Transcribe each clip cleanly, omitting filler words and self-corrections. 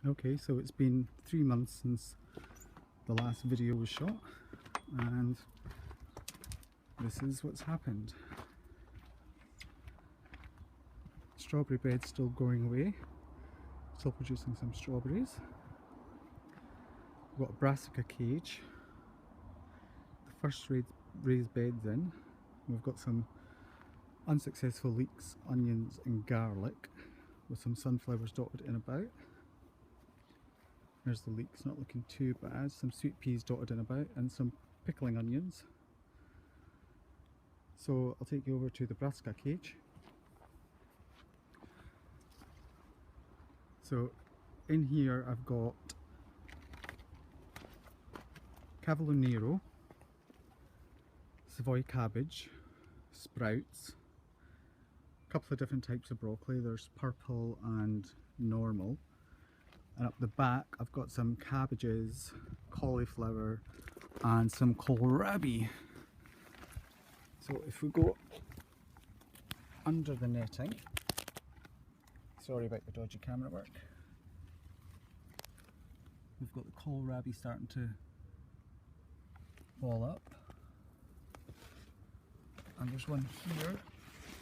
Okay, so it's been 3 months since the last video was shot, and this is what's happened. Strawberry bed's still growing away, still producing some strawberries. We've got a brassica cage, the first raised beds in. We've got some unsuccessful leeks, onions and garlic with some sunflowers dotted in about. There's the leeks, not looking too bad. Some sweet peas dotted in about and some pickling onions. So I'll take you over to the brassica cage. So in here I've got cavolo nero, Savoy cabbage, sprouts, a couple of different types of broccoli. There's purple and normal. And up the back I've got some cabbages, cauliflower and some kohlrabi. So if we go under the netting, sorry about the dodgy camera work, we've got the kohlrabi starting to ball up, and there's one here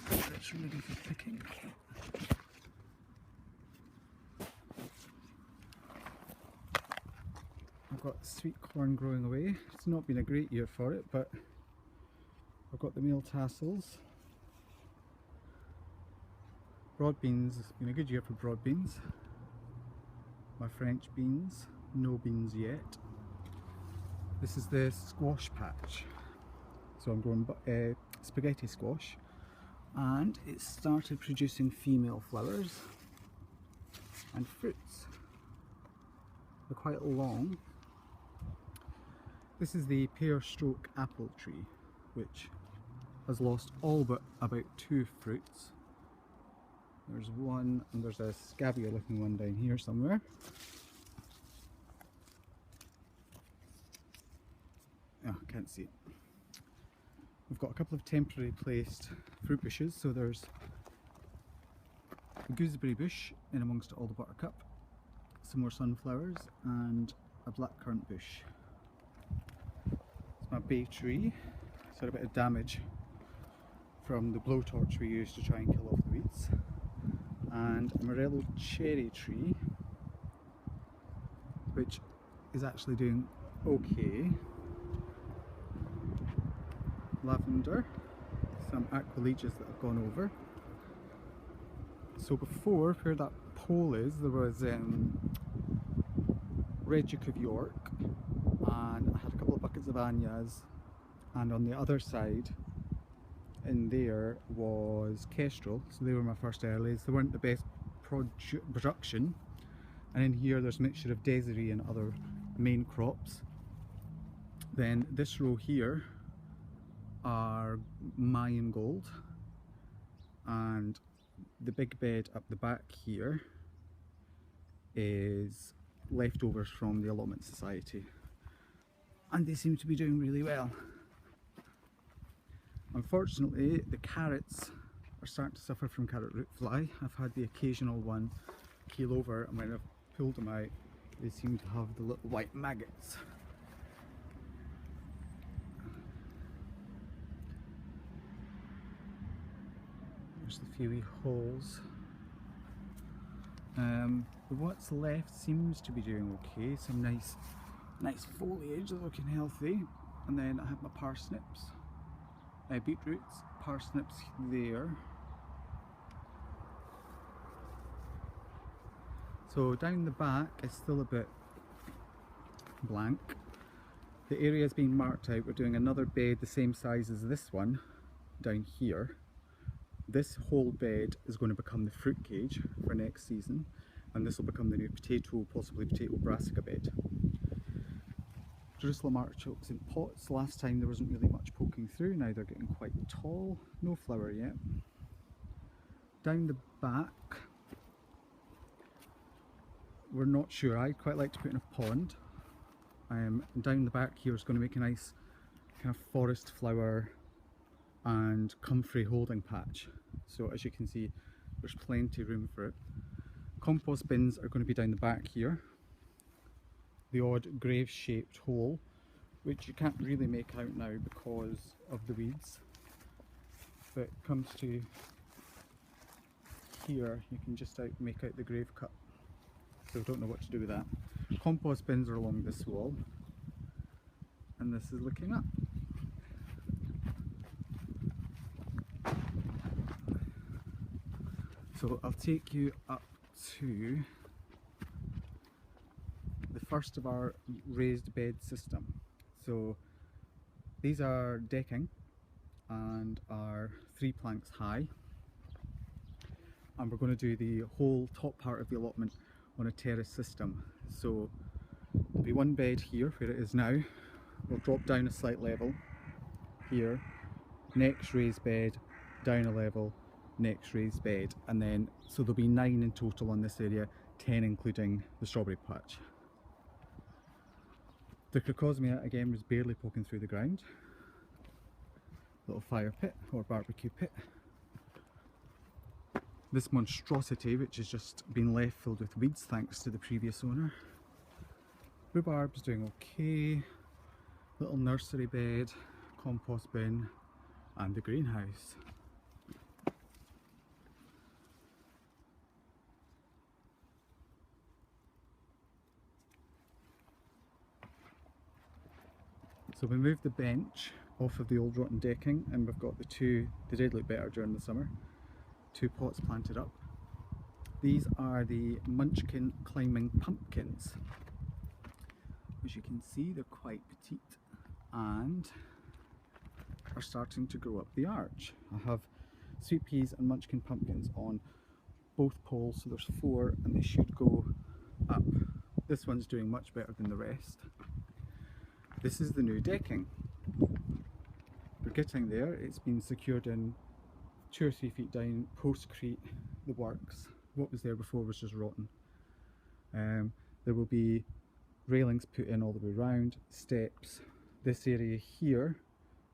that's ready for picking. I've got sweet corn growing away. It's not been a great year for it, but I've got the meal tassels. Broad beans, it's been a good year for broad beans. My French beans, no beans yet. This is the squash patch. So I'm growing spaghetti squash, and it started producing female flowers and fruits. They're quite long. This is the pear stroke apple tree, which has lost all but about 2 fruits. There's one, and there's a scabbier looking one down here somewhere. Oh, I can't see it. We've got a couple of temporary placed fruit bushes. So there's a gooseberry bush in amongst all the buttercup, some more sunflowers and a blackcurrant bush. It's my bay tree. It's had a bit of damage from the blowtorch we used to try and kill off the weeds. And a Morello cherry tree, which is actually doing okay. Lavender, some aqualegias that have gone over. So before, where that pole is, there was Red Duke of York, and I had a couple of buckets of Anyas, and on the other side in there was Kestrel. So they were my first earlies. They weren't the best production, and in here there's a mixture of Desiree and other main crops. Then this row here are Mayan gold, and the big bed up the back here is leftovers from the Allotment Society, and they seem to be doing really well. Unfortunately, the carrots are starting to suffer from carrot root fly. I've had the occasional one keel over, and when I've pulled them out, they seem to have the little white maggots. There's a few wee holes. What's left seems to be doing okay. Some nice foliage, looking healthy. And then I have my parsnips, beetroots, parsnips there. So down the back is still a bit blank. The area is being marked out. We're doing another bed the same size as this one down here. This whole bed is going to become the fruit cage for next season, and this will become the new potato, possibly potato brassica bed. Jerusalem artichokes in pots. Last time there wasn't really much poking through, now they're getting quite tall. No flower yet. Down the back, we're not sure. I'd quite like to put in a pond. Down the back here is going to make a nice kind of forest flower and comfrey holding patch. So as you can see, there's plenty of room for it. Compost bins are going to be down the back here. The odd grave shaped hole, which you can't really make out now because of the weeds, but it comes to here, you can just make out the grave cut, so don't know what to do with that. Compost bins are along this wall, and this is looking up. So I'll take you up to the first of our raised bed system. So these are decking and are 3 planks high, and we're going to do the whole top part of the allotment on a terrace system. So there'll be one bed here where it is now. We'll drop down a slight level here, next raised bed, down a level, next raised bed, and then so there'll be 9 in total on this area, 10 including the strawberry patch. The crocosmia again was barely poking through the ground. Little fire pit or barbecue pit. This monstrosity, which has just been left filled with weeds thanks to the previous owner. Rhubarb's doing okay. Little nursery bed, compost bin, and the greenhouse. So we moved the bench off of the old rotten decking, and we've got they did look better during the summer, 2 pots planted up. These are the Munchkin climbing pumpkins. As you can see, they're quite petite and are starting to grow up the arch. I have sweet peas and Munchkin pumpkins on both poles, so there's 4 and they should go up. This one's doing much better than the rest. This is the new decking. We're getting there. It's been secured in 2 or 3 feet down, postcrete, the works. What was there before was just rotten. There will be railings put in all the way around, steps. This area here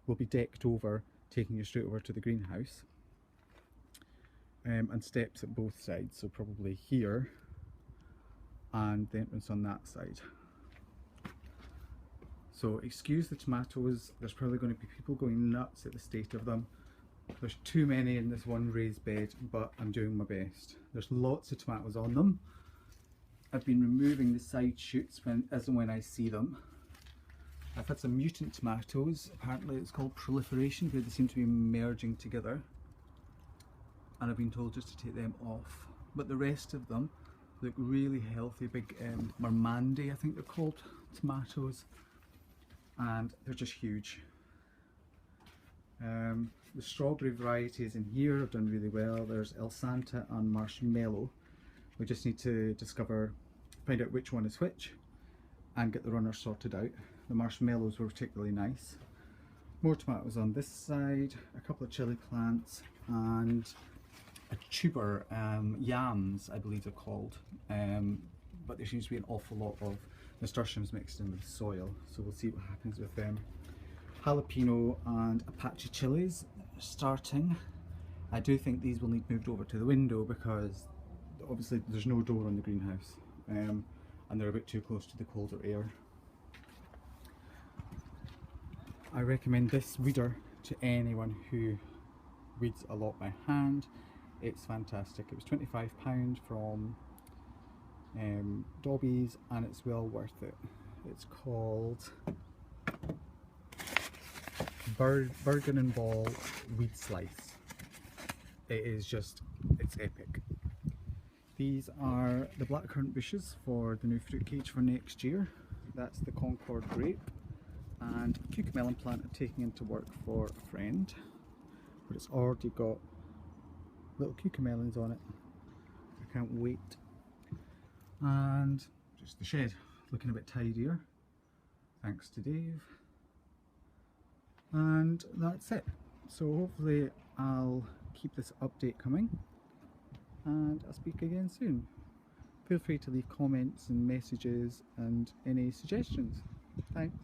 will be decked over, taking you straight over to the greenhouse. And steps at both sides, so probably here and the entrance on that side. So excuse the tomatoes, there's probably going to be people going nuts at the state of them. There's too many in this one raised bed, but I'm doing my best. There's lots of tomatoes on them. I've been removing the side shoots as and when I see them. I've had some mutant tomatoes, apparently it's called proliferation, where they seem to be merging together. And I've been told just to take them off. But the rest of them look really healthy, big Marmande I think they're called, tomatoes. And they're just huge. The strawberry varieties in here have done really well. There's El Santa and Marshmallow. We just need to find out which one is which and get the runners sorted out. The marshmallows were particularly nice. More tomatoes on this side, a couple of chilli plants and a tuber, yams I believe they're called, but there seems to be an awful lot of nasturtiums mixed in with soil, so we'll see what happens with them. Jalapeno and Apache chilies starting. I do think these will need moved over to the window because obviously there's no door on the greenhouse, and they're a bit too close to the colder air. I recommend this weeder to anyone who weeds a lot by hand. It's fantastic. It was £25 from Dobbies and it's well worth it. It's called Bergen and Ball Weed Slice. It is just, it's epic. These are the blackcurrant bushes for the new fruit cage for next year. That's the Concord grape, and a cucamelon plant I'm taking into work for a friend, but it's already got little cucamelons on it. I can't wait. And just the shed looking a bit tidier, thanks to Dave. And that's it. So hopefully I'll keep this update coming and I'll speak again soon. Feel free to leave comments and messages and any suggestions. Thanks.